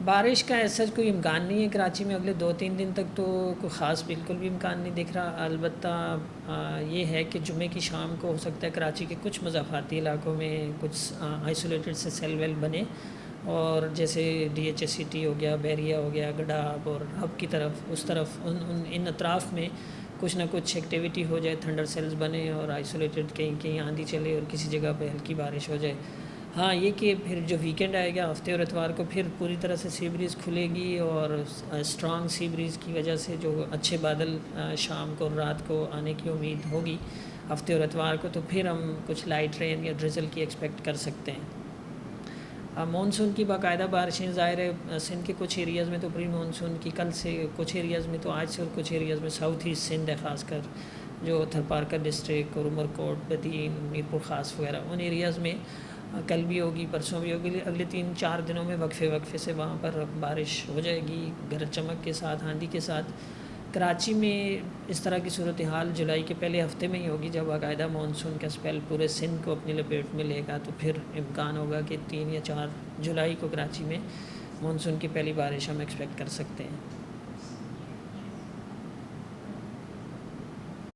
بارش کا ایسا کوئی امکان نہیں ہے کراچی میں اگلے 2-3 دن تک، تو کوئی خاص بالکل بھی امکان نہیں دکھ رہا۔ البتہ یہ ہے کہ جمعے کی شام کو ہو سکتا ہے کراچی کے کچھ مضافاتی علاقوں میں کچھ آئسولیٹڈ سے سیل ویل بنے، اور جیسے ڈی ایچ اے سٹی ہو گیا، بیریا ہو گیا، گڈاب اور ہب کی طرف، اس طرف ان اطراف میں کچھ نہ کچھ ایکٹیویٹی ہو جائے، تھنڈر سیلز بنے اور آئسولیٹڈ کہیں آندھی چلے اور کسی جگہ پہ ہلکی بارش ہو جائے۔ ہاں یہ کہ پھر جو ویکینڈ آئے گا ہفتے اور اتوار کو، پھر پوری طرح سے سی بریز کھلے گی، اور اسٹرانگ سی بریز کی وجہ سے جو اچھے بادل شام کو اور رات کو آنے کی امید ہوگی ہفتے اور اتوار کو، تو پھر ہم کچھ لائٹ رین یا ڈرزل کی ایکسپیکٹ کر سکتے ہیں۔ مونسون کی باقاعدہ بارشیں ظاہر ہے سندھ کے کچھ ایریاز میں تو پری مونسون کی کل سے، کچھ ایریاز میں تو آج سے، اور کچھ ایریاز میں ساؤتھ ایسٹ سندھ ہے خاص کر جو تھرپارکر ڈسٹرکٹ اور عمر کوٹ، بدین، میرپور خاص وغیرہ، ان ایریاز میں کل بھی ہوگی، پرسوں بھی ہوگی، اگلے 3-4 دنوں میں وقفے سے وہاں پر بارش ہو جائے گی، گرج چمک کے ساتھ، آندھی کے ساتھ۔ کراچی میں اس طرح کی صورتحال جولائی کے پہلے ہفتے میں ہی ہوگی، جب باقاعدہ مانسون کا اسپیل پورے سندھ کو اپنی لپیٹ میں لے گا، تو پھر امکان ہوگا کہ 3 یا 4 جولائی کو کراچی میں مانسون کی پہلی بارش ہم ایکسپیکٹ کر سکتے ہیں۔